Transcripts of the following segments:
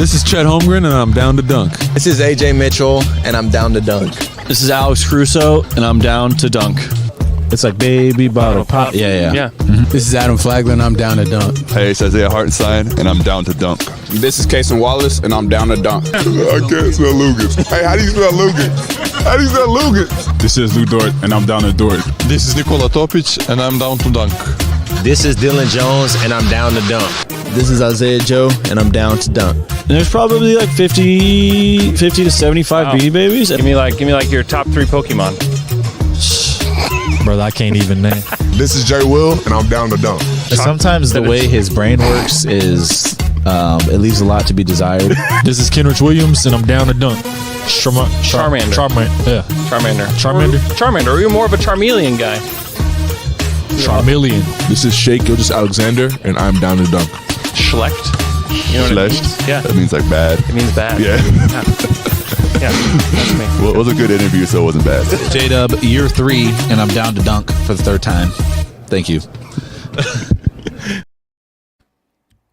This is Chet Holmgren, and I'm down to dunk. This is AJ Mitchell, and I'm down to dunk. This is Alex Crusoe, and I'm down to dunk. It's like baby bottle pop. Yeah. This is Adam Flagler, and I'm down to dunk. Hey, it's Isaiah Hartenstein, and I'm down to dunk. This is Kason Wallace, and I'm down to dunk. I can't spell Lucas. Hey, how do you spell Lucas? How do you spell Lucas? This is Lou Dort, and I'm down to Dort. This is Nikola Topic, and I'm down to dunk. This is Dylan Jones, and I'm down to dunk. This is Isaiah Joe, and I'm down to dunk. And there's probably like 50 to 75 Beanie Babies. Give me like your top 3 Pokemon. Bro, I can't even name. This is Jay Will, and I'm down to dunk. Sometimes the way his brain works is it leaves a lot to be desired. This is Kenrich Williams, and I'm down to dunk. Charmander. Yeah. Charmander. Are you more of a Charmeleon guy? Charmeleon. This is Shea Gilgeous-Alexander, and I'm down to dunk. Schlecht. You know what it Schlecht? means? Yeah. That means like bad. It means bad. Yeah. Yeah, that's me. Well, it was a good interview, so it wasn't bad. J-Dub, year 3, and I'm down to dunk for the 3rd time. Thank you.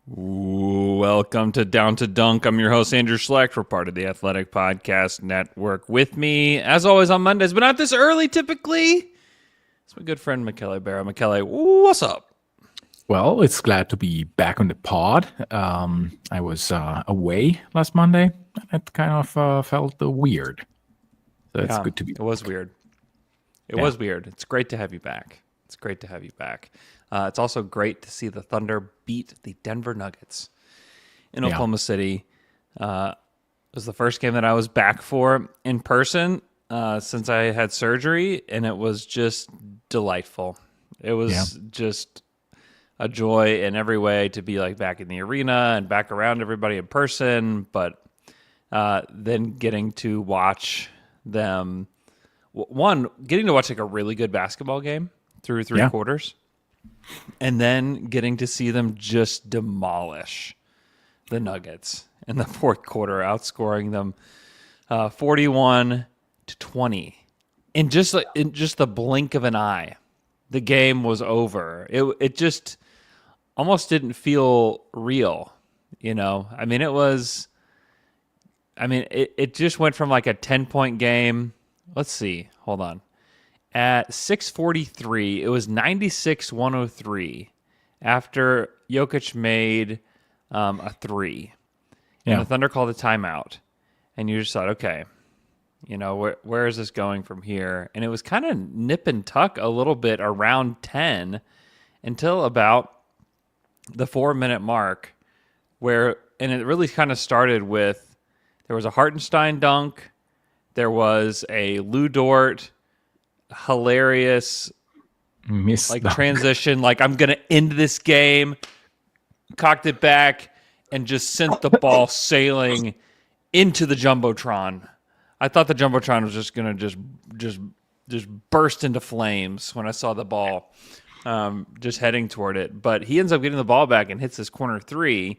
Welcome to Down to Dunk. I'm your host, Andrew Schlecht. We're part of the Athletic Podcast Network. With me, as always, on Mondays, but not this early typically, it's my good friend, Michele Berra. Michele, what's up? Well, it's glad to be back on the pod. I was away last Monday, and it kind of felt weird. So it's good to be back. It was weird. It was weird. It's great to have you back. It's also great to see the Thunder beat the Denver Nuggets in Oklahoma City. It was the first game that I was back for in person since I had surgery, and it was just delightful. It was just a joy in every way to be like back in the arena and back around everybody in person, but then getting to watch them, getting to watch like a really good basketball game through 3 quarters, and then getting to see them just demolish the Nuggets in the 4th quarter, outscoring them 41-20 in just the blink of an eye. The game was over. It just almost didn't feel real, you know? I mean, it just went from like a 10-point game. Let's see. Hold on. At 6:43, it was 96-103 after Jokic made a 3. And the Thunder called a timeout. And you just thought, okay, you know, where is this going from here? And it was kind of nip and tuck a little bit around 10 until about the 4-minute mark, and it really kind of started with, there was a Hartenstein dunk, there was a Lou Dort hilarious transition, like I'm gonna end this game, cocked it back, and just sent the ball sailing into the Jumbotron. I thought the Jumbotron was just gonna just burst into flames when I saw the ball just heading toward it. But he ends up getting the ball back and hits this corner 3,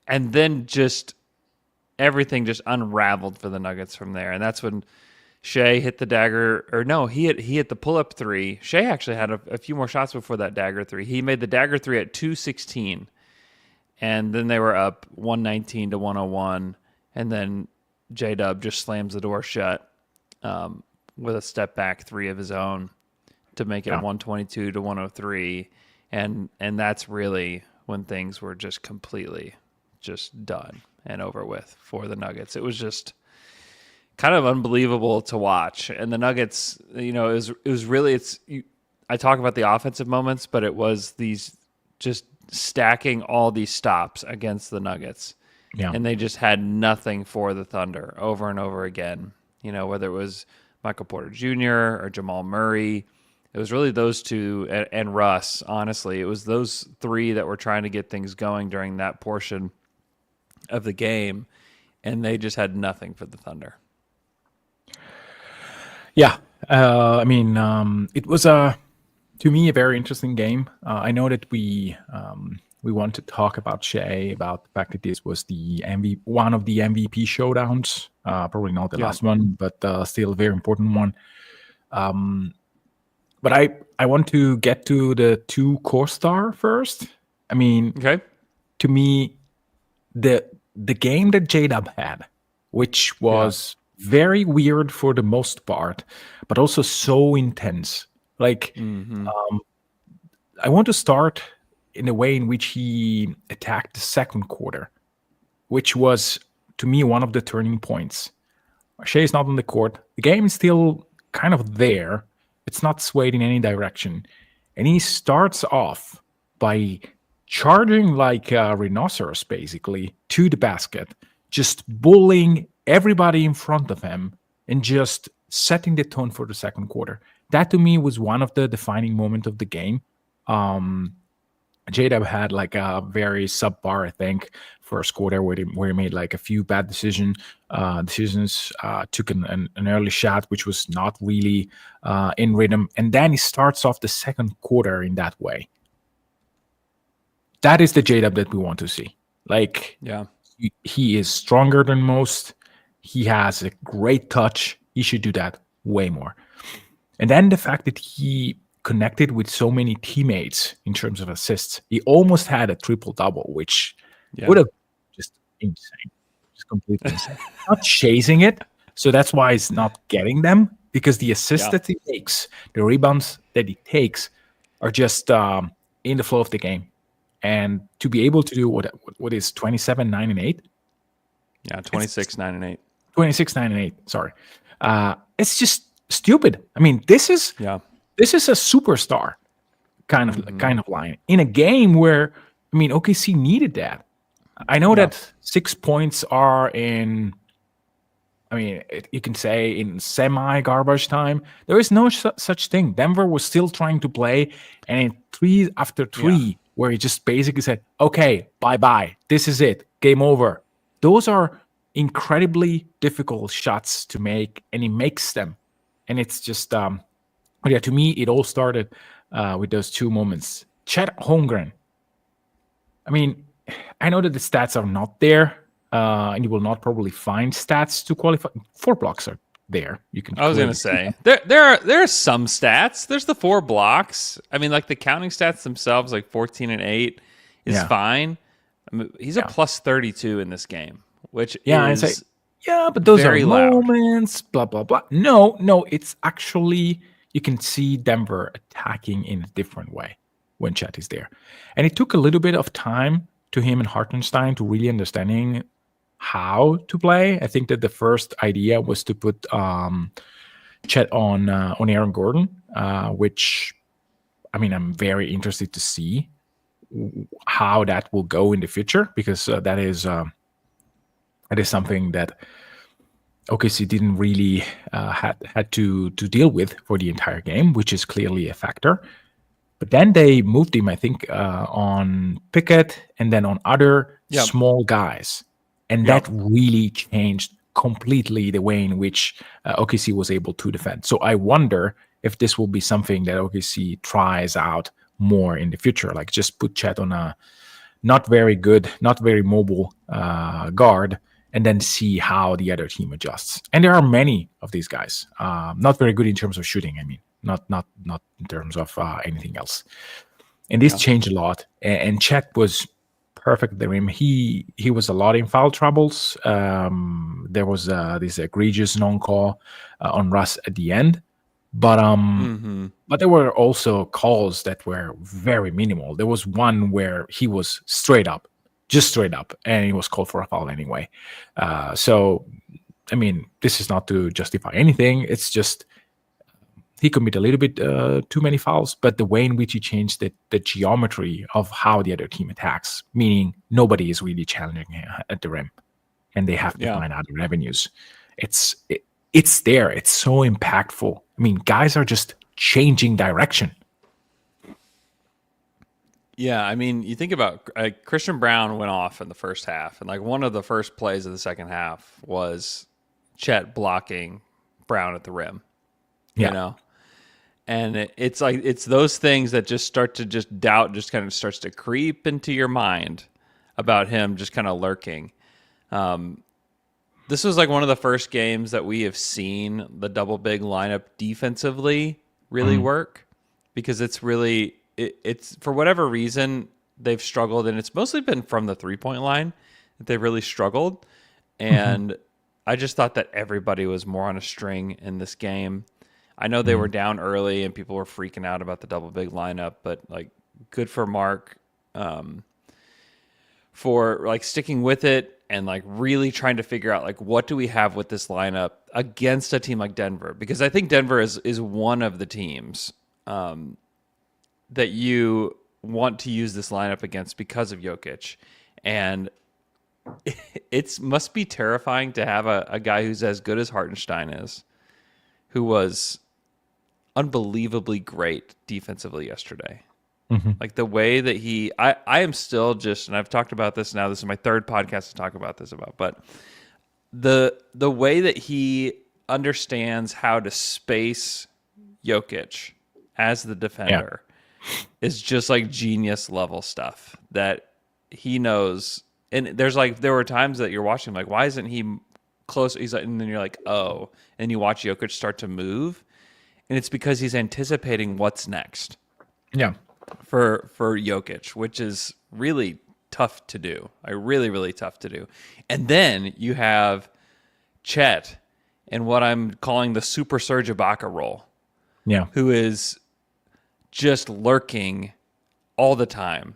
and then just everything just unraveled for the Nuggets from there. And that's when Shea hit the dagger, or no, he hit the pull-up 3. Shea actually had a few more shots before that dagger 3. He made the dagger 3 at 2:16, and then they were up 119-101, and then J-Dub just slams the door shut with a step back 3 of his own to make it 122-103, and that's really when things were just completely just done and over with for the Nuggets. It was just kind of unbelievable to watch. And the Nuggets, you know, it was really, I talk about the offensive moments, but it was these just stacking all these stops against the Nuggets. Yeah. And they just had nothing for the Thunder over and over again. You know, whether it was Michael Porter Jr. or Jamal Murray, it was really those two, and Russ, honestly. It was those 3 that were trying to get things going during that portion of the game, and they just had nothing for the Thunder. Yeah, it was to me a very interesting game. I know that we want to talk about Shea, about the fact that this was the one of the MVP showdowns. Probably not the last one, but still a very important one. But I want to get to the 2 core star first. I mean, to me, the the game that J-Dub had, which was very weird for the most part, but also so intense. Like, I want to start in the way in which he attacked the second quarter, which was, to me, one of the turning points. Shea is not on the court. The game is still kind of there. It's not swayed in any direction. And he starts off by charging like a rhinoceros, basically, to the basket, just bullying everybody in front of him and just setting the tone for the second quarter. That, to me, was one of the defining moments of the game. J-Dub had like a very subpar, I think, first quarter where he made like a few bad decisions. Took an early shot, which was not really in rhythm. And then he starts off the second quarter in that way. That is the J-Dub that we want to see. Like, he is stronger than most. He has a great touch. He should do that way more. And then the fact that he connected with so many teammates in terms of assists. He almost had a triple-double, which would have just insane. Just completely insane. Not chasing it, so that's why he's not getting them, because the assists that he takes, the rebounds that he takes, are just in the flow of the game. And to be able to do what is 27, 9, and 8? Yeah, 26, 9, and 8. 26, 9, and 8, sorry. It's just stupid. I mean, this is a superstar kind of line in a game where, I mean, OKC needed that. I know that 6 points are in, I mean, you can say in semi-garbage time. There is no such thing. Denver was still trying to play, and in 3 after 3, where he just basically said, okay, bye-bye. This is it. Game over. Those are incredibly difficult shots to make, and he makes them. And it's just, to me, it all started with those two moments. Chet Holmgren. I mean, I know that the stats are not there, and you will not probably find stats to qualify. 4 blocks are there. You can. I was going to say there are some stats. There's the 4 blocks. I mean, like the counting stats themselves, like 14 and 8 is fine. I mean, he's a plus 32 in this game, which is but those are loud moments. Blah blah blah. No, it's actually, you can see Denver attacking in a different way when Chet is there, and it took a little bit of time to him and Hartenstein to really understanding how to play. I think that the first idea was to put Chet on Aaron Gordon, which, I mean, I'm very interested to see how that will go in the future, because that is something that OKC didn't really had to deal with for the entire game, which is clearly a factor. But then they moved him, I think, on Pickett and then on other small guys. And that really changed completely the way in which OKC was able to defend. So I wonder if this will be something that OKC tries out more in the future. Like, just put Chet on a not very good, not very mobile guard, and then see how the other team adjusts. And there are many of these guys, not very good in terms of shooting. I mean, not in terms of anything else. And this changed a lot. And Chet was perfect at the rim. He was a lot in foul troubles. There was this egregious non-call on Russ at the end. But there were also calls that were very minimal. There was one where he was straight up, and he was called for a foul anyway. So, I mean, this is not to justify anything. It's just he committed a little bit too many fouls, but the way in which he changed the geometry of how the other team attacks, meaning nobody is really challenging him at the rim, and they have to find other avenues. It's there. It's so impactful. I mean, guys are just changing direction. Yeah, I mean, you think about Christian Brown went off in the first half, and like one of the first plays of the second half was Chet blocking Brown at the rim. You know, and it's like it's those things that just start to doubt just kind of starts to creep into your mind about him just kind of lurking. This was like one of the first games that we have seen the double big lineup defensively really work, because it's really it's for whatever reason they've struggled, and it's mostly been from the 3-point line. that they really struggled. And I just thought that everybody was more on a string in this game. I know they were down early and people were freaking out about the double big lineup, but like good for Mark for like sticking with it and like really trying to figure out like what do we have with this lineup against a team like Denver, because I think Denver is one of the teams that you want to use this lineup against because of Jokic. And it must be terrifying to have a guy who's as good as Hartenstein is, who was unbelievably great defensively yesterday. Like the way that I am still just, and I've talked about this now, this is my third podcast to talk about this about, but the way that he understands how to space Jokic as the defender is just like genius level stuff that he knows. And there were times that you're watching like, why isn't he close? He's like, and then you're like, oh, and you watch Jokic start to move, and it's because he's anticipating what's next. Yeah. For Jokic, which is really tough to do. Really, really tough to do. And then you have Chet in what I'm calling the Super Serge Ibaka role. Yeah. Who is just lurking all the time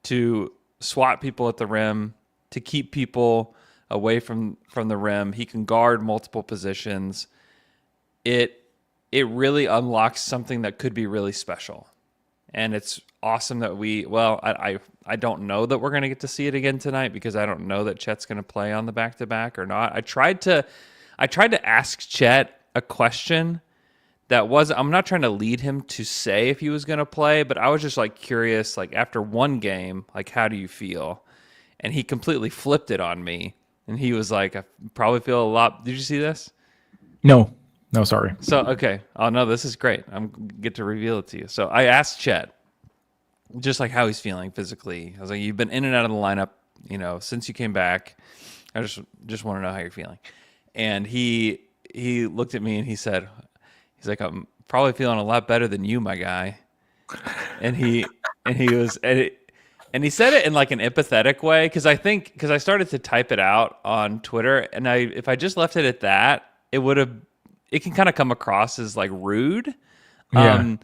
to swat people at the rim, to keep people away from the rim. He can guard multiple positions. It really unlocks something that could be really special. And it's awesome that I don't know that we're going to get to see it again tonight, because I don't know that Chet's going to play on the back-to-back or not. I tried to ask Chet a question that I'm not trying to lead him to say if he was going to play, but I was just like curious, like after one game, like, how do you feel? And he completely flipped it on me. And he was like, I probably feel a lot. Did you see this? No, sorry. So, okay. Oh, no, this is great. I'm get to reveal it to you. So I asked Chet just like how he's feeling physically. I was like, you've been in and out of the lineup, since you came back. I just want to know how you're feeling. And he looked at me and he's like, I'm probably feeling a lot better than you, my guy. And he said it in like an empathetic way, because I started to type it out on Twitter, and if I just left it at that, it can kind of come across as like rude. Yeah.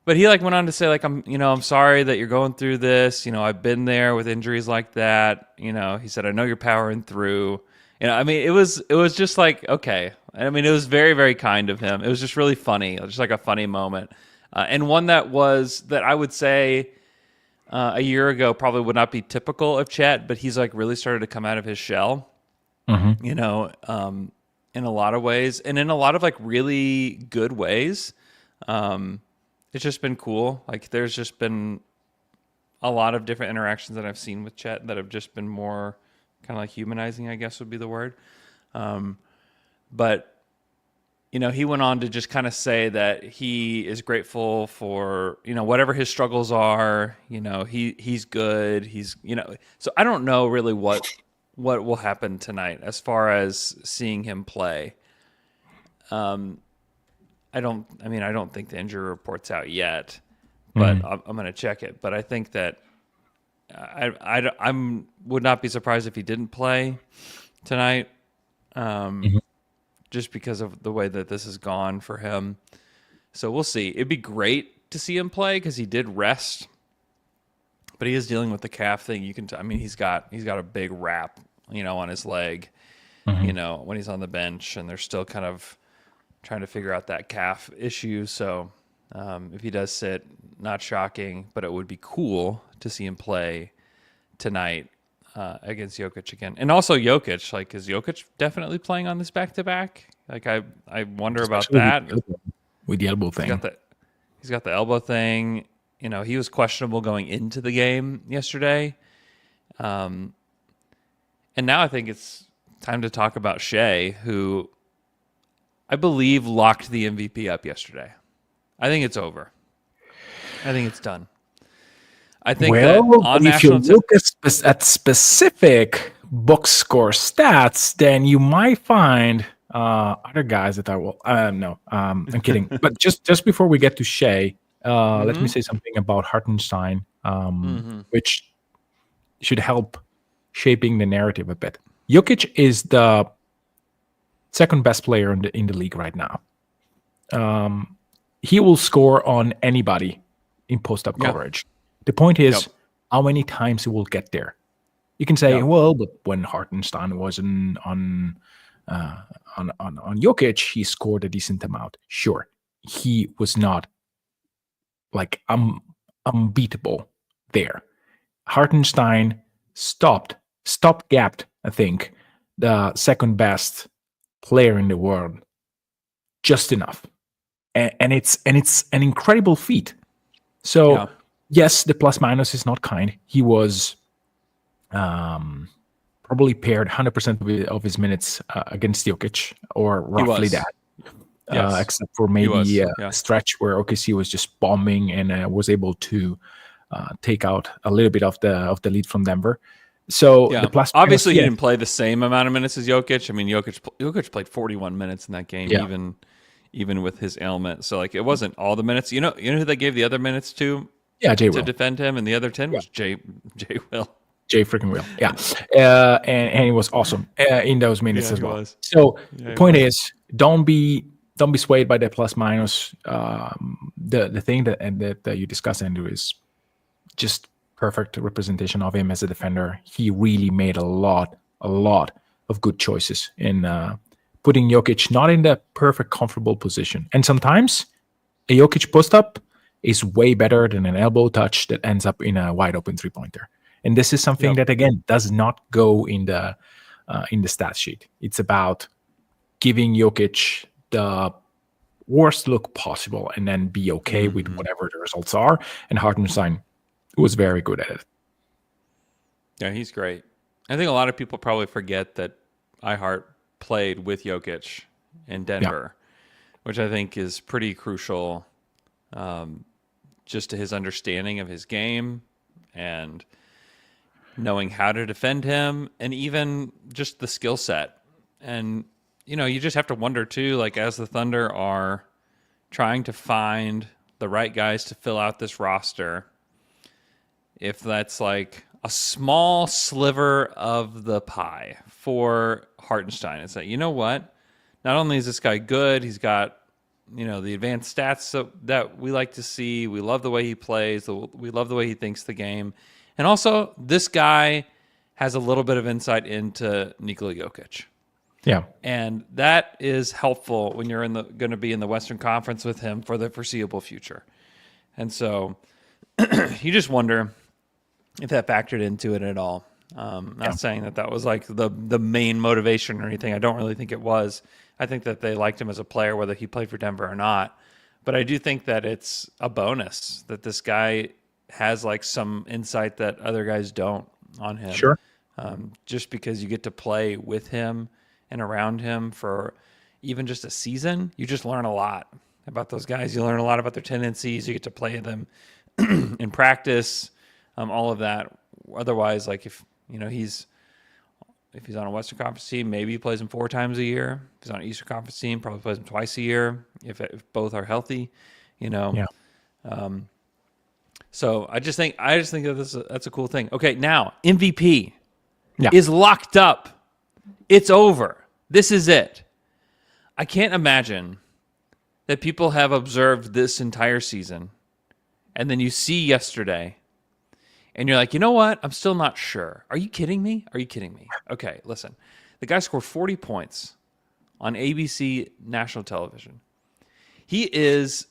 But he like went on to say like, I'm sorry that you're going through this. I've been there with injuries like that. He said, I know you're powering through. It was just like, okay. It was very, very kind of him. It was just really funny, just like a funny moment. And one that I would say a year ago probably would not be typical of Chet, but he's like really started to come out of his shell, in a lot of ways, and in a lot of like really good ways. It's just been cool. Like there's just been a lot of different interactions that I've seen with Chet that have just been more kind of like humanizing, I guess would be the word. But he went on to just kind of say that he is grateful for, whatever his struggles are, he's good. He's, so I don't know really what will happen tonight as far as seeing him play. I don't think the injury report's out yet, but I'm going to check it. But I think that I would not be surprised if he didn't play tonight. Just because of the way that this has gone for him. So we'll see. It'd be great to see him play because he did rest, but he is dealing with the calf thing. He's got a big wrap, on his leg, when he's on the bench, and they're still kind of trying to figure out that calf issue. So if he does sit, not shocking, but it would be cool to see him play tonight against Jokic again. And also Jokic, like, is Jokic definitely playing on this back-to-back? Like, I wonder about that. With the elbow thing. He's got the elbow thing. He was questionable going into the game yesterday. And now I think it's time to talk about Shea, who I believe locked the MVP up yesterday. I think it's over. I think it's done. I think that on if you look at specific box score stats, then you might find other guys that I will. No, I'm kidding. But just before we get to Shea, let me say something about Hartenstein, which should help shaping the narrative a bit. Jokic is the second best player in the league right now. He will score on anybody in post-up coverage. The point is how many times he will get there. You can say, well, but when Hartenstein was on Jokic, he scored a decent amount. Sure, he was not like unbeatable there. Hartenstein stop-gapped, I think, the second best player in the world just enough, and it's an incredible feat. So yes, the plus minus is not kind. He was probably paired 100% of his minutes against Jokic, or roughly that. Except for maybe a stretch where OKC was just bombing and was able to take out a little bit of the lead from Denver. So the plus obviously he didn't play the same amount of minutes as Jokic. I mean, Jokic played 41 minutes in that game, even with his ailment. So like it wasn't all the minutes. You know who they gave the other minutes to? Yeah, Jay Will. To defend him, and the other 10 was Jay Will. Jay freaking Will. Yeah, and he was awesome in those minutes as well. Was. So the point is, don't be swayed by the plus minus. The thing that you discussed, Andrew, is just perfect representation of him as a defender. He really made a lot of good choices in putting Jokic not in the perfect, comfortable position. And sometimes a Jokic post-up is way better than an elbow touch that ends up in a wide open three-pointer. And this is something that, again, does not go in the stat sheet. It's about giving Jokic the worst look possible and then be okay with whatever the results are. And Hartenstein was very good at it. Yeah, he's great. I think a lot of people probably forget that iHeart played with Jokic in Denver, which I think is pretty crucial just to his understanding of his game and knowing how to defend him, and even just the skill set. And, you just have to wonder too, like as the Thunder are trying to find the right guys to fill out this roster, if that's like a small sliver of the pie for Hartenstein. It's like, you know what? Not only is this guy good, he's got, the advanced stats that we like to see. We love the way he plays. We love the way he thinks the game. And also, this guy has a little bit of insight into Nikola Jokic. Yeah. And that is helpful when you're going to be in the Western Conference with him for the foreseeable future. And so you just wonder if that factored into it at all. Not saying that was like the main motivation or anything. I don't really think it was. I think that they liked him as a player, whether he played for Denver or not. But I do think that it's a bonus that this guy has like some insight that other guys don't on him. Sure. Just because you get to play with him and around him for even just a season, you just learn a lot about those guys. You learn a lot about their tendencies. You get to play them in practice, all of that. Otherwise, like if he's on a Western Conference team, maybe he plays him 4 times a year. If he's on an Eastern Conference team, probably plays him twice a year if both are healthy. Yeah. So I just think that that's a cool thing. Okay, now MVP is locked up. It's over. This is it. I can't imagine that people have observed this entire season, and then you see yesterday, and you're like, you know what? I'm still not sure. Are you kidding me? Okay, listen. The guy scored 40 points on ABC national television. He's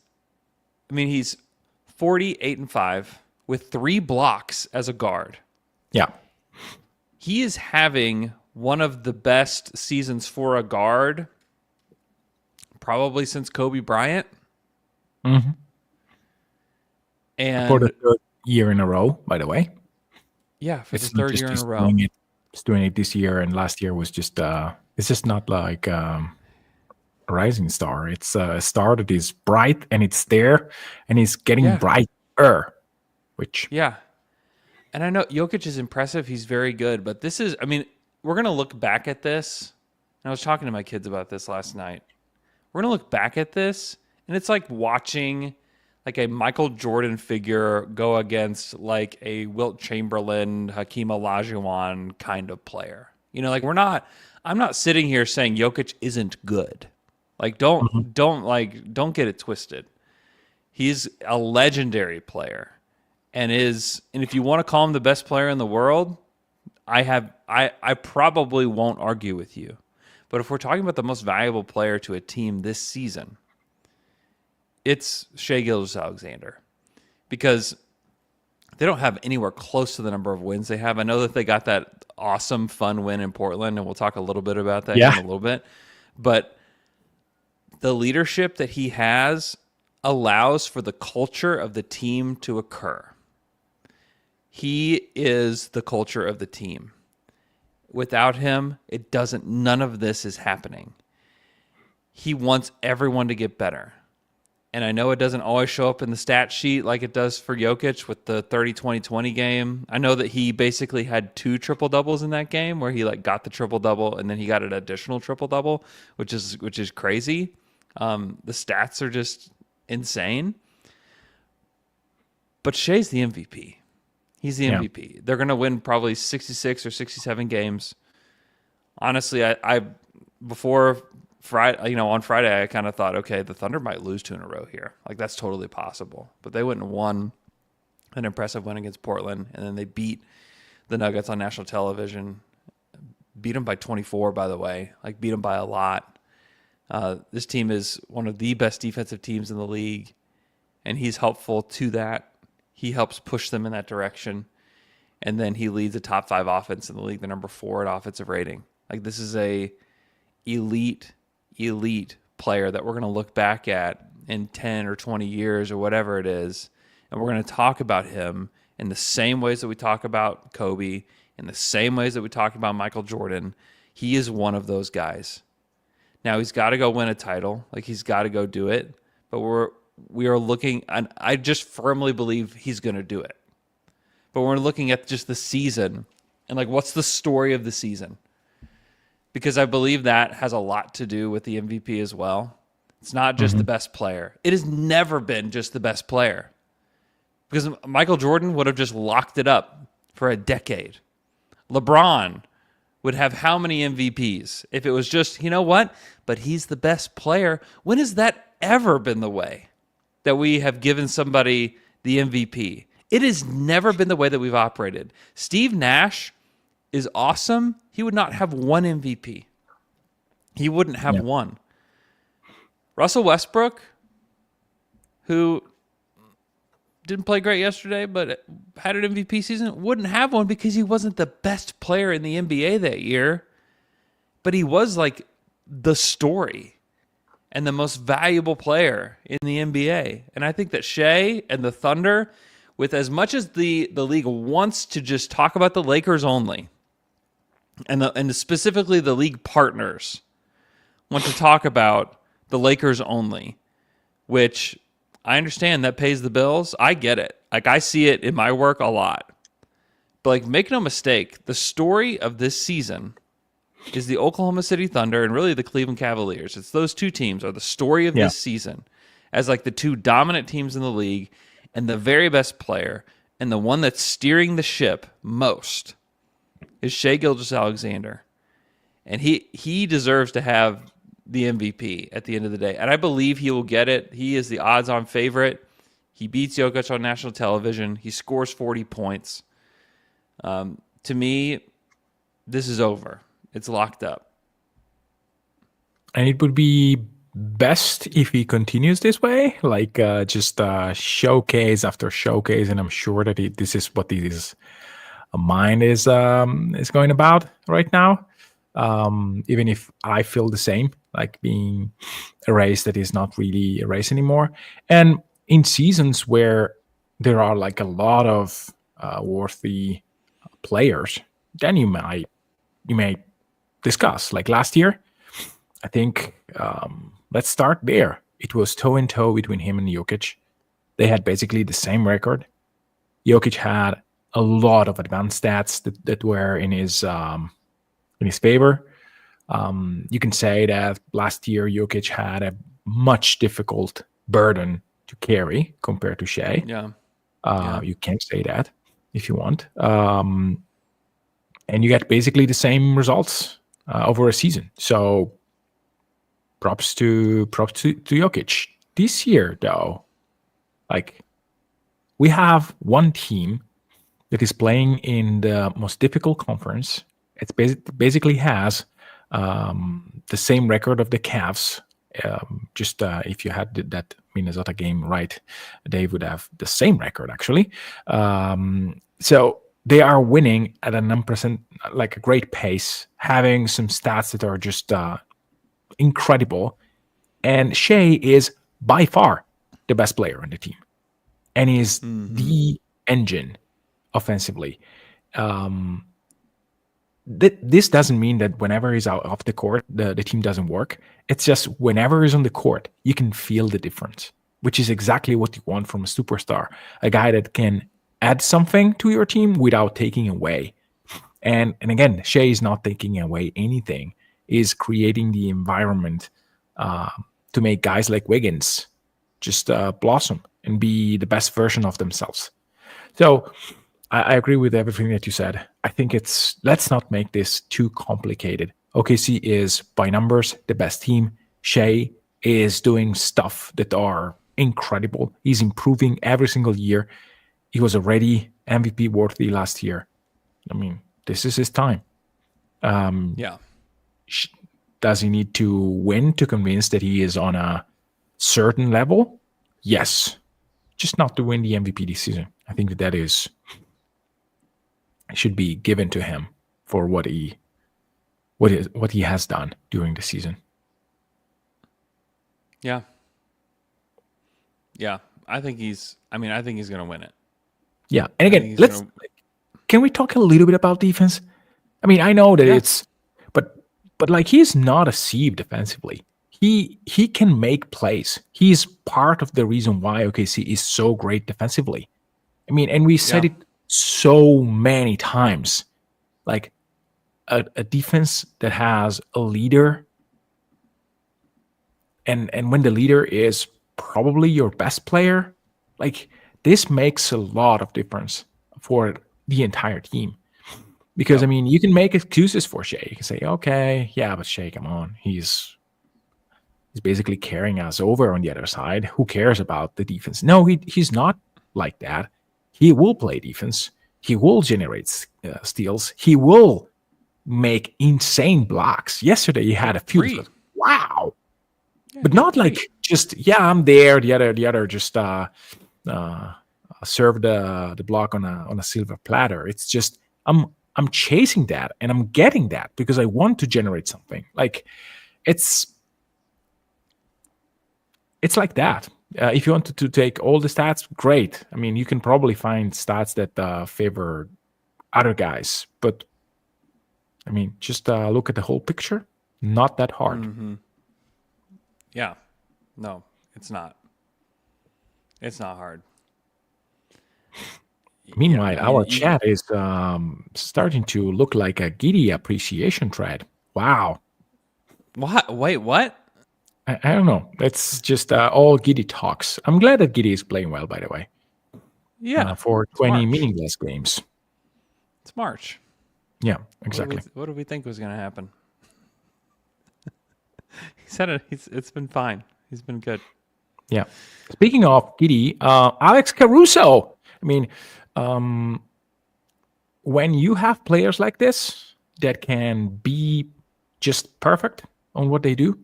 48-5 with 3 blocks as a guard. Yeah. He is having one of the best seasons for a guard probably since Kobe Bryant. Mm-hmm. And for the 3rd year in a row, by the way. Yeah, for the 3rd year in a row. He's doing it this year, and last year was just it's just not like a rising star. It's a star that is bright and it's there and it's getting brighter. And I know Jokic is impressive. He's very good, but this is, we're going to look back at this. And I was talking to my kids about this last night. We're going to look back at this, and it's like watching like a Michael Jordan figure go against like a Wilt Chamberlain, Hakeem Olajuwon kind of player. You know, like I'm not sitting here saying Jokic isn't good. Like don't get it twisted. He's a legendary player and if you want to call him the best player in the world, I probably won't argue with you. But if we're talking about the most valuable player to a team this season, it's Shai Gilgeous-Alexander, because they don't have anywhere close to the number of wins they have. I know that they got that awesome, fun win in Portland, and we'll talk a little bit about that in a little bit. But the leadership that he has allows for the culture of the team to occur. He is the culture of the team. Without him, none of this is happening. He wants everyone to get better. And I know it doesn't always show up in the stat sheet like it does for Jokic with the 30-20-20 game. I know that he basically had 2 triple-doubles in that game where he like got the triple-double and then he got an additional triple-double, which is crazy. The stats are just insane. But Shai's the MVP. He's the MVP. They're going to win probably 66 or 67 games. Honestly, I before Friday, on Friday, I kind of thought, okay, the Thunder might lose 2 in a row here. Like, that's totally possible. But they went and won an impressive win against Portland, and then they beat the Nuggets on national television. Beat them by 24, by the way. Like, beat them by a lot. This team is one of the best defensive teams in the league, and he's helpful to that. He helps push them in that direction, and then he leads a top 5 offense in the league, the number 4 in offensive rating. Like, this is a elite player that we're going to look back at in 10 or 20 years or whatever it is, and we're going to talk about him in the same ways that we talk about Kobe, in the same ways that we talk about Michael Jordan. He is one of those guys. Now, he's got to go win a title. Like, he's got to go do it, but we are looking, and I just firmly believe he's going to do it. But we're looking at just the season and like, what's the story of the season? Because I believe that has a lot to do with the MVP as well. It's not just the best player. It has never been just the best player, because Michael Jordan would have just locked it up for a decade. LeBron would have how many MVPs if it was just, you know what? But he's the best player. When has that ever been the way that we have given somebody the MVP? It has never been the way that we've operated. Steve Nash is awesome. He would not have one MVP. He wouldn't have one. Russell Westbrook, who didn't play great yesterday, but had an MVP season, wouldn't have one because he wasn't the best player in the NBA that year. But he was like the story and the most valuable player in the NBA. And I think that Shai and the Thunder, with as much as the league wants to just talk about the Lakers only, and specifically the league partners want to talk about the Lakers only, which I understand that pays the bills. I get it. Like, I see it in my work a lot. But like, make no mistake, the story of this season is the Oklahoma City Thunder and really the Cleveland Cavaliers. It's those 2 teams are the story of this season as like the 2 dominant teams in the league, and the very best player and the one that's steering the ship most is Shai Gilgeous-Alexander. And he deserves to have the MVP at the end of the day. And I believe he will get it. He is the odds-on favorite. He beats Jokic on national television. He scores 40 points. To me, this is over. It's locked up. And it would be best if he continues this way, like just showcase after showcase. And I'm sure that this is what his mind is going about right now. Even if I feel the same, like being a race that is not really a race anymore. And in seasons where there are like a lot of worthy players, then you may discuss. Like last year, I think let's start there. It was toe in toe between him and Jokic. They had basically the same record. Jokic had a lot of advanced stats that were in his favor. You can say that last year Jokic had a much difficult burden to carry compared to Shea. Yeah. You can say that if you want. And you get basically the same results over a season. So props to Jokic. This year, though, like we have one team that is playing in the most difficult conference. It basically has the same record of the Cavs. Just if you had that Minnesota game right, they would have the same record actually. So they are winning at a %, like a great pace, having some stats that are just incredible. And Shea is by far the best player on the team, and is the engine offensively. This doesn't mean that whenever he's out off the court, the team doesn't work. It's just whenever he's on the court, you can feel the difference, which is exactly what you want from a superstar, a guy that can add something to your team without taking away. And again, Shea is not taking away anything, is creating the environment to make guys like Wiggins just blossom and be the best version of themselves. So I agree with everything that you said. I think let's not make this too complicated. OKC is, by numbers, the best team. Shea is doing stuff that are incredible. He's improving every single year. He was already MVP worthy last year. I mean, this is his time. Does he need to win to convince that he is on a certain level? Yes. Just not to win the MVP this season. I think that should be given to him for what he has done during the season. Yeah. I think he's going to win it. Yeah. And again, can we talk a little bit about defense? I mean, I know that it's, but like he's not a sieve defensively. He can make plays. He's part of the reason why OKC is so great defensively. I mean, and we said it so many times, like a defense that has a leader, and when the leader is probably your best player, like this makes a lot of difference for the entire team. Because I mean, you can make excuses for Shea. You can say, okay, yeah, but Shea, come on, he's basically carrying us over on the other side. Who cares about the defense? No, he's not like that. He will play defense. He will generate steals. He will make insane blocks. Yesterday, he had a few. Wow. Yeah, but not like just, I'm there. The other just served the block on a silver platter. It's just, I'm chasing that and I'm getting that because I want to generate something. Like it's like that. If you wanted to take all the stats, great. I mean, you can probably find stats that favor other guys, but I mean, just look at the whole picture. Not that hard. Mm-hmm. Yeah. No, it's not. It's not hard. Meanwhile, our chat is starting to look like a Giddy appreciation thread. Wow. What? Wait, what? I don't know. It's just all Giddy talks. I'm glad that Giddy is playing well, by the way. Yeah. For 20 meaningless games. It's March. Yeah, exactly. What did we think was going to happen? He said it. It's been fine. He's been good. Yeah. Speaking of Giddy, Alex Caruso. I mean, when you have players like this that can be just perfect on what they do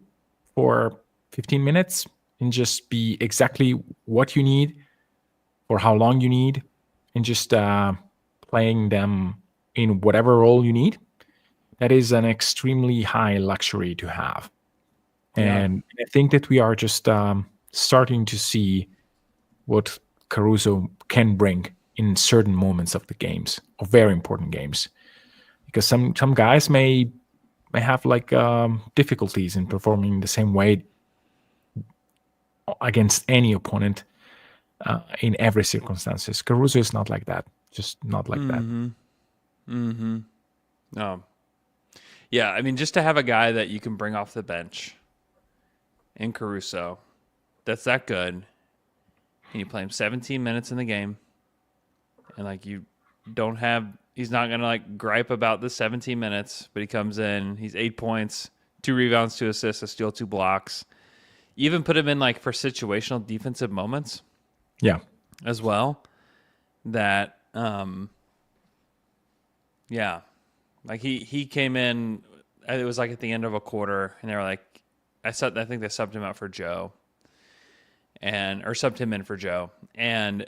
for 15 minutes and just be exactly what you need for how long you need and just playing them in whatever role you need, that is an extremely high luxury to have. And I think that we are just starting to see what Caruso can bring in certain moments of the games, of very important games. Because some guys may have like difficulties in performing the same way against any opponent in every circumstances. Caruso is not like that. Just not like that. Mm-hmm. No. Yeah, I mean, just to have a guy that you can bring off the bench in Caruso that's that good and you play him 17 minutes in the game, and like he's not gonna like gripe about the 17 minutes, but he comes in, he's 8 points, 2 rebounds, 2 assists, a steal, 2 blocks. You even put him in like for situational defensive moments. Yeah. As well. That yeah. Like he came in, it was like at the end of a quarter, and they were like, I think they subbed him out for Joe. Or subbed him in for Joe. And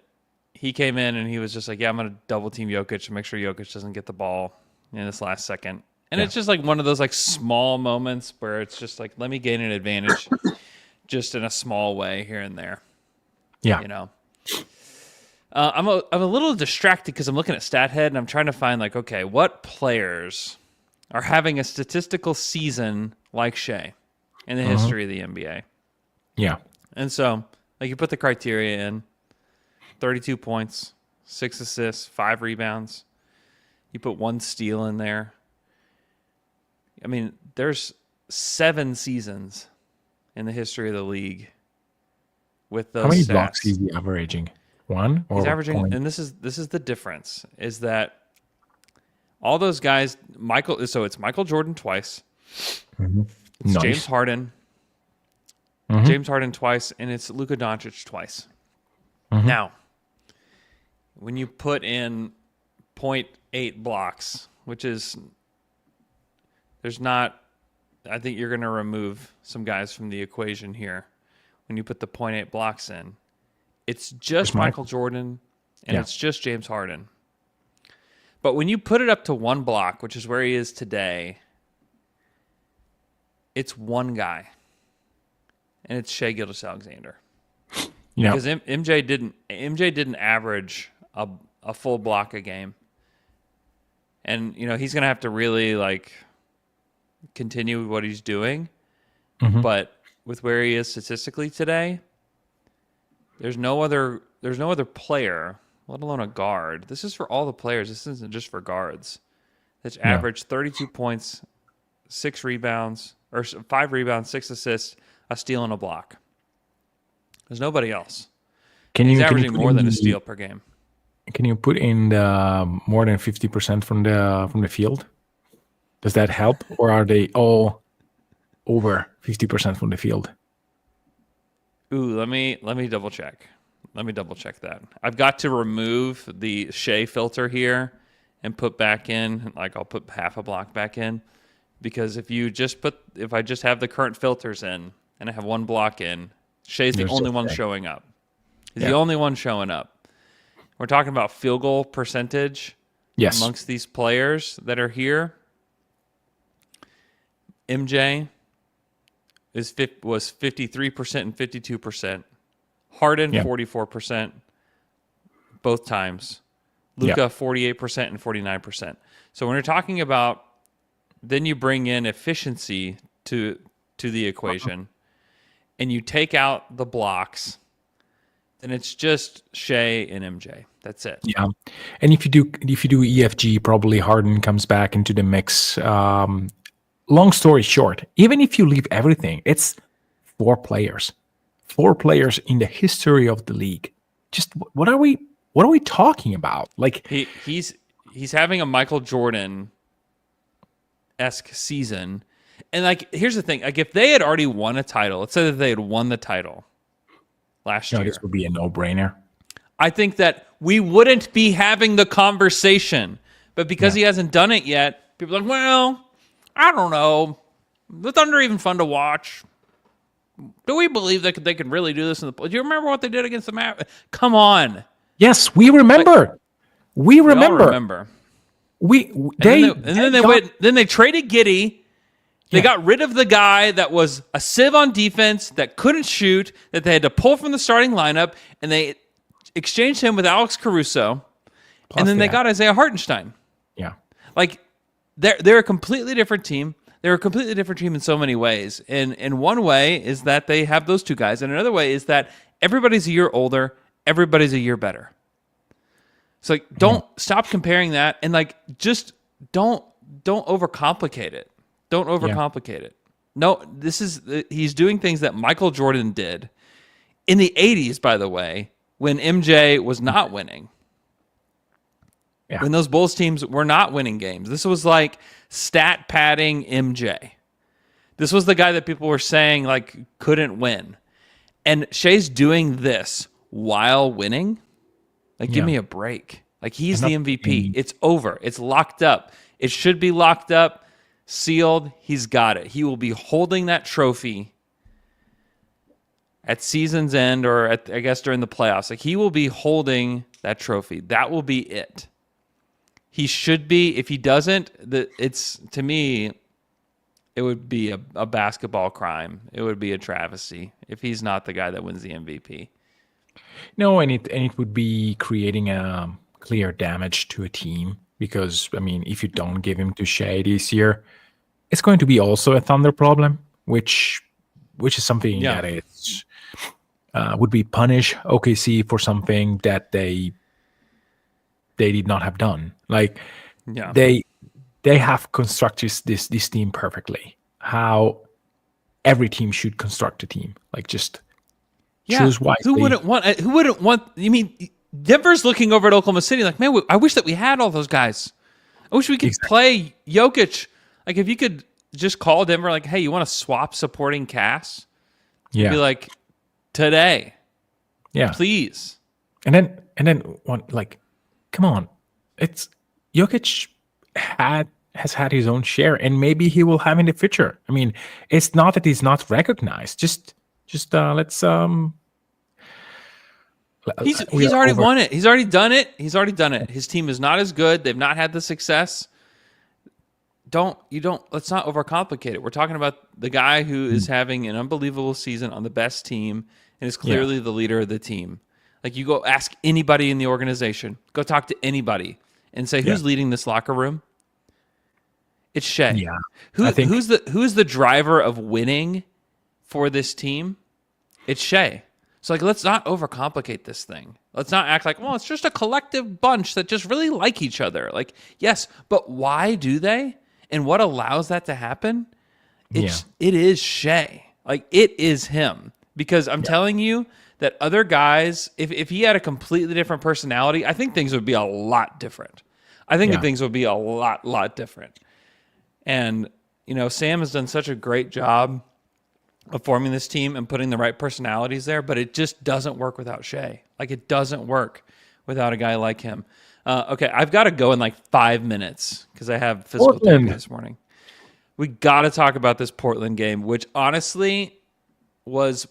he came in and he was just like, yeah, I'm gonna double team Jokic to make sure Jokic doesn't get the ball in this last second. And it's just like one of those like small moments where it's just like, let me gain an advantage just in a small way here and there. Yeah. You know. I'm a little distracted because I'm looking at StatHead and I'm trying to find like, okay, what players are having a statistical season like Shea in the history of the NBA? Yeah. And so, like, you put the criteria in: 32 points, 6 assists, 5 rebounds. You put 1 steal in there. I mean, there's 7 seasons in the history of the league with those. How many stats. blocks is he averaging? 1 or He's averaging, point? and this is the difference, is that all those guys, so it's Michael Jordan twice, it's Nice. James Harden, twice, and it's Luka Doncic twice. Now, when you put in 0.8 blocks, which is, I think you're going to remove some guys from the equation here. When you put the 0.8 blocks in, it's just Michael Jordan, and it's just James Harden. But when you put it up to 1 block, which is where he is today, it's one guy, and it's Shea Gilgeous-Alexander. Yeah. Because MJ didn't average a full block a game, and he's gonna have to really like continue what he's doing. But with where he is statistically today, there's no other player, let alone a guard. This is for all the players. This isn't just for guards. That's averaged 32 points, 6 rebounds, or 5 rebounds, 6 assists, a steal, and a block. There's nobody else. He's averaging more than a steal per game. Can you put in the more than 50% from the field? Does that help, or are they all over 50% from the field? Ooh, let me double check. Let me double check that. I've got to remove the Shea filter here and put back in, like I'll put half a block back in, because if I just have the current filters in and I have 1 block in, Shea's the only one showing up. He's the only one showing up. We're talking about field goal percentage amongst these players that are here. MJ was 53% and 52%. Harden 44% both times. Luka 48% and 49%. So when you're talking about, then you bring in efficiency to the equation, and you take out the blocks, then it's just Shea and MJ. That's it. Yeah, and if you do EFG, probably Harden comes back into the mix. Long story short, even if you leave everything, it's 4 players. 4 players in the history of the league. Just what are we talking about? Like he's having a Michael Jordan-esque season. And like here's the thing, like if they had already won a title, let's say that they had won the title last year. This would be a no-brainer. I think that we wouldn't be having the conversation. But because he hasn't done it yet, people are like, well, I don't know. The Thunder are even fun to watch. Do we believe that they can really do this in the? Do you remember what they did against the Mavericks? Come on. Yes, we remember. We all remember. Then they traded Giddey. They got rid of the guy that was a sieve on defense, that couldn't shoot, that they had to pull from the starting lineup, and they exchanged him with Alex Caruso. And then they got Isaiah Hartenstein. Yeah. Like they're a completely different team. They're a completely different team in so many ways. And one way is that they have those 2 guys. And another way is that everybody's a year older. Everybody's a year better. So like, don't stop comparing that. And like, just don't overcomplicate it. Don't overcomplicate it. No, he's doing things that Michael Jordan did in the 80s, by the way. when MJ was not winning. Yeah. When those Bulls teams were not winning games. This was like stat padding MJ. This was the guy that people were saying like couldn't win. And Shea's doing this while winning. Like, give me a break. Like, he's the MVP. It's over. It's locked up. It should be locked up, sealed. He's got it. He will be holding that trophy at season's end, or I guess during the playoffs. Like, he will be holding that trophy. That will be it. He should be. If he doesn't, it's, to me, it would be a basketball crime. It would be a travesty if he's not the guy that wins the MVP. No, and it would be creating a clear damage to a team, because I mean, if you don't give him to Shea this year, it's going to be also a Thunder problem, which is something that it's would be punish OKC for something that they did not have done. Like they have constructed this team perfectly. How every team should construct a team, like just choose wisely. Who wouldn't want? You mean Denver's looking over at Oklahoma City like, man, I wish that we had all those guys. I wish we could play Jokic. Like, if you could just call Denver, like, hey, you want to swap supporting cast? Yeah. Be like, today. Yeah. Please. And then one, like, come on. It's Jokic has had his own share, and maybe he will have in the future. I mean, it's not that he's not recognized. Just let's He's already won it. He's already done it. His team is not as good. They've not had the success. Let's not overcomplicate it. We're talking about the guy who is having an unbelievable season on the best team and is clearly the leader of the team. Like, you go ask anybody in the organization, go talk to anybody and say, who's leading this locker room? It's Shea. Yeah. Who's the driver of winning for this team? It's Shea. So, like, let's not overcomplicate this thing. Let's not act like, well, it's just a collective bunch that just really like each other. Like, yes, but why do they? And what allows that to happen? It is Shea. Like, it is him. Because I'm telling you that other guys, if he had a completely different personality, I think things would be a lot different. I think things would be a lot different. And, you know, Sam has done such a great job of forming this team and putting the right personalities there, but it just doesn't work without Shea. Like, it doesn't work without a guy like him. Okay, I've got to go in like 5 minutes because I have physical therapy this morning. We got to talk about this Portland game, which honestly was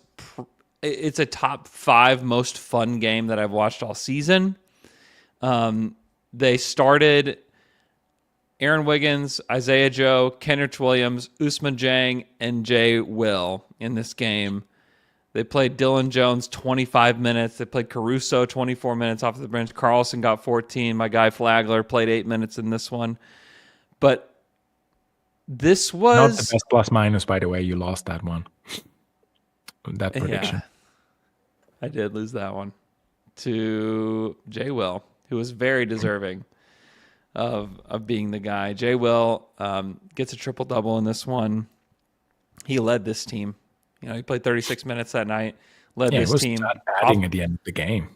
it's a top 5 most fun game that I've watched all season. They started Aaron Wiggins, Isaiah Joe, Kenrich Williams, Usman Jang, and Jay Will in this game. They played Dylan Jones 25 minutes. They played Caruso 24 minutes off the bench. Carlson got 14. My guy Flagler played 8 minutes in this one. But this was not the best plus minus, by the way. You lost that one. That prediction. Yeah, I did lose that one to Jay Will, who was very deserving of being the guy. Jay Will gets a triple-double in this one. He led this team. You know, he played 36 minutes that night, led this team. Batting at the end of the game.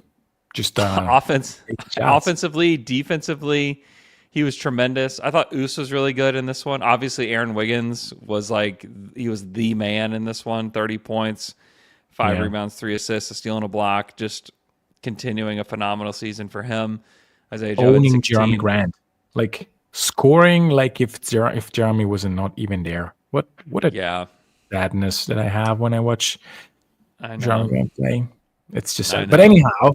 Just offensively, defensively, he was tremendous. I thought Us was really good in this one. Obviously, Aaron Wiggins was he was the man in this one. 30 points, 5 rebounds, 3 assists, a steal and a block. Just continuing a phenomenal season for him. Isaiah Joe owning Jeremy Grant. Like, scoring like if Jeremy was not even there. What a sadness that I have when I watch Jeremy Grant play. It's just sad. But anyhow,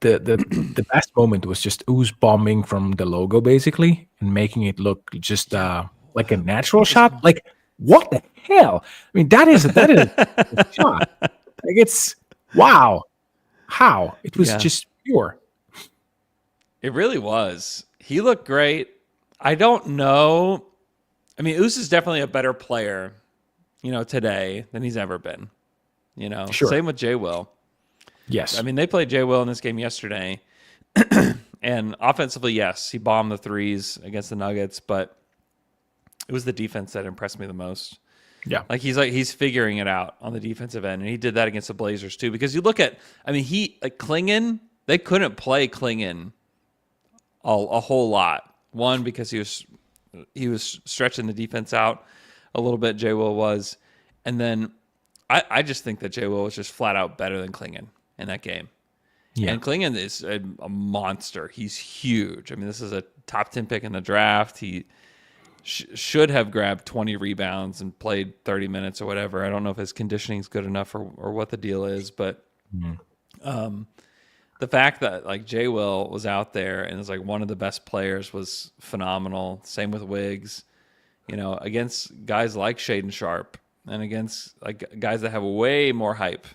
the best moment was just Ooze bombing from the logo basically and making it look just like a natural shot. Like, what the hell? I mean, that is a shot. Like, it's wow. How? It was just pure. It really was. He looked great. I don't know. I mean, Us is definitely a better player, you know, today than he's ever been. You know, same with Jay Will. Yes. I mean, they played Jay Will in this game yesterday. And offensively, yes, he bombed the threes against the Nuggets, but it was the defense that impressed me the most. Yeah. Like he's figuring it out on the defensive end, and he did that against the Blazers too. Because you look at, I mean, Klingon, they couldn't play Klingon a whole lot. One, because he was stretching the defense out a little bit. Jay Will was, and then I just think that Jay Will was just flat out better than Klingon in that game. Yeah. And Klingon is a monster. He's huge. I mean, this is a top 10 pick in the draft. He should have grabbed 20 rebounds and played 30 minutes or whatever. I don't know if his conditioning is good enough or what the deal is, but the fact that like Jay Will was out there and is like one of the best players was phenomenal. Same with Wiggs, against guys like Shaden Sharp and against like guys that have way more hype.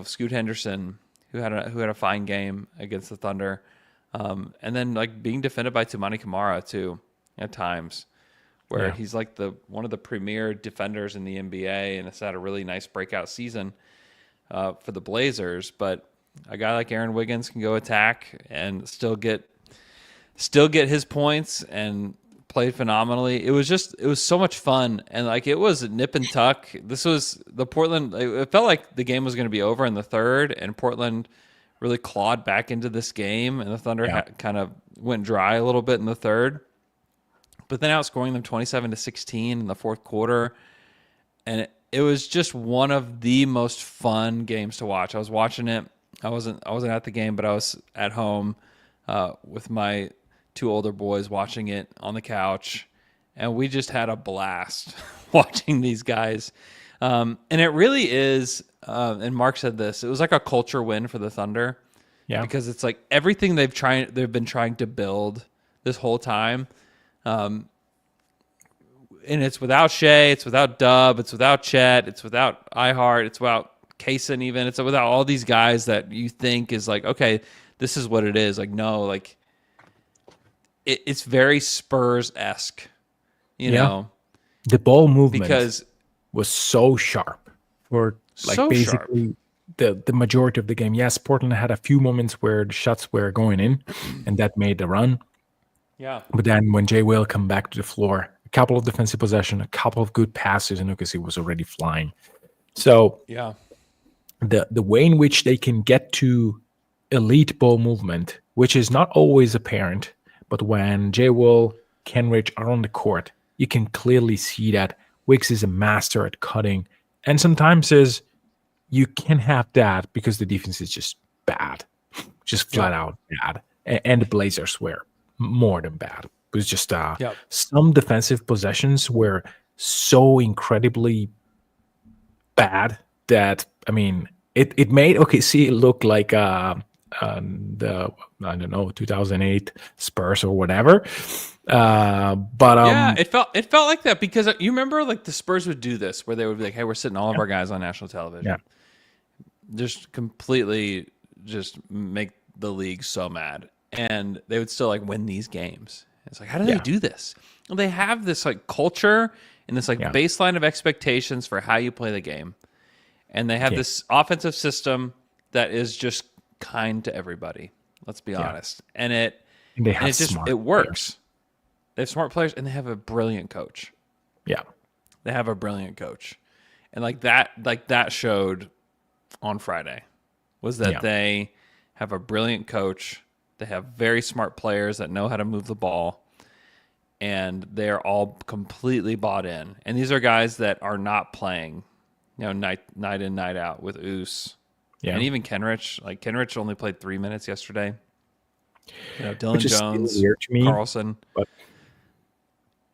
Scoot Henderson, who had a fine game against the Thunder, and then like being defended by Toumani Camara too at times, where he's like one of the premier defenders in the NBA, and has had a really nice breakout season for the Blazers. But a guy like Aaron Wiggins can go attack and still get his points and played phenomenally. It was so much fun, and like it was nip and tuck. This was the Portland. It felt like the game was going to be over in the third, and Portland really clawed back into this game, and the Thunder kind of went dry a little bit in the third. But then outscoring them 27-16 in the fourth quarter, and it was just one of the most fun games to watch. I was watching it. I wasn't at the game, but I was at home with my two older boys watching it on the couch, and we just had a blast watching these guys. And it really is. And Mark said this. It was like a culture win for the Thunder. Yeah, because it's like everything they've been trying to build this whole time. And it's without Shea, it's without Dub, it's without Chet, it's without iHeart, it's without Kaysen even. It's without all these guys that you think is like, okay, this is what it is. Like, no, like it's very Spurs-esque, you know. The ball movement was so sharp for like so basically the majority of the game. Yes, Portland had a few moments where the shots were going in, and that made the run. Yeah. But then when Jay Will come back to the floor, a couple of defensive possession, a couple of good passes, and Okasi was already flying. So yeah, the way in which they can get to elite ball movement, which is not always apparent, but when Jay Will, Kenrich are on the court, you can clearly see that Wicks is a master at cutting, and sometimes you can have that because the defense is just bad, just flat out bad, and the Blazers were more than bad. It was just some defensive possessions were so incredibly bad that, I mean, it made OKC look like the 2008 Spurs or whatever. But it felt like that because you remember like the Spurs would do this where they would be like, hey, we're sitting all of our guys on national television. Yeah. Just completely just make the league so mad. And they would still like win these games. It's like, how do they do this? Well, they have this like culture and this like baseline of expectations for how you play the game. And they have this offensive system that is just kind to everybody. Let's be honest. And it works. They have smart players and they have a brilliant coach. Yeah. They have a brilliant coach. And that showed on Friday was that they have a brilliant coach. They have very smart players that know how to move the ball, and they're all completely bought in. And these are guys that are not playing, night in, night out with Oos. Yeah. And even Kenrich. Like Kenrich only played 3 minutes yesterday. Dylan Jones, Carlson. But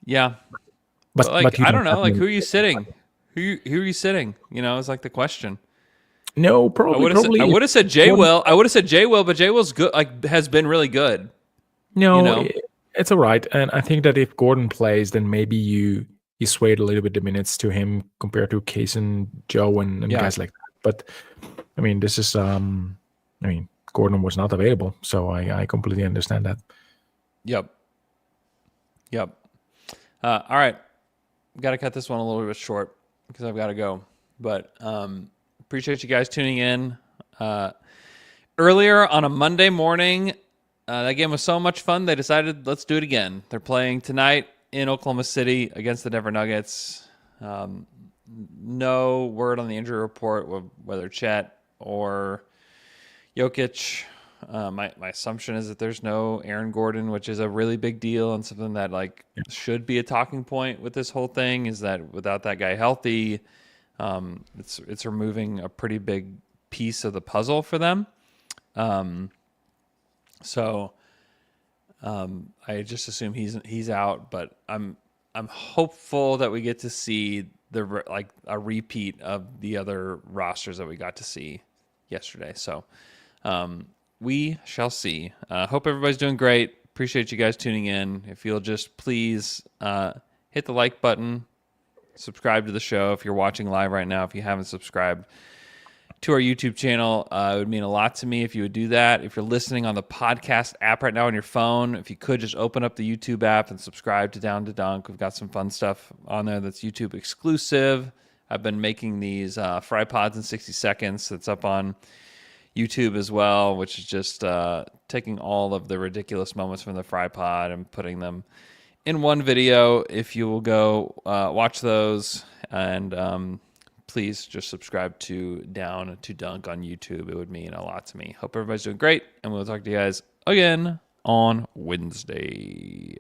I don't know. Like, who are you sitting? Who are you sitting? It's like the question. No, probably. I would have said Jay Will. But Jay Will's good. Like, has been really good. No, it's all right. And I think that if Gordon plays, then maybe you swayed a little bit the minutes to him compared to Kaysen, Joe, and guys like that. But I mean, this is Gordon was not available, so I completely understand that. Yep. All right, got to cut this one a little bit short because I've got to go. But appreciate you guys tuning in. Earlier on a Monday morning, that game was so much fun, they decided let's do it again. They're playing tonight in Oklahoma City against the Denver Nuggets. No word on the injury report, whether Chet or Jokic. My assumption is that there's no Aaron Gordon, which is a really big deal and something that should be a talking point with this whole thing. Is that without that guy healthy, it's removing a pretty big piece of the puzzle for them. So I just assume he's out, but I'm hopeful that we get to see a repeat of the other rosters that we got to see yesterday. So we shall see. Hope everybody's doing great. Appreciate you guys tuning in. If you'll just please hit the like button, subscribe to the show if you're watching live right now. If you haven't subscribed to our YouTube channel, it would mean a lot to me if you would do that. If you're listening on the podcast app right now on your phone, if you could just open up the YouTube app and subscribe to Down to Dunk. We've got some fun stuff on there that's YouTube exclusive. I've been making these fry pods in 60 seconds. That's up on YouTube as well, which is just taking all of the ridiculous moments from the fry pod and putting them in one video. If you will go watch those, and please just subscribe to Down to Dunk on YouTube. It would mean a lot to me. Hope everybody's doing great, and we'll talk to you guys again on Wednesday.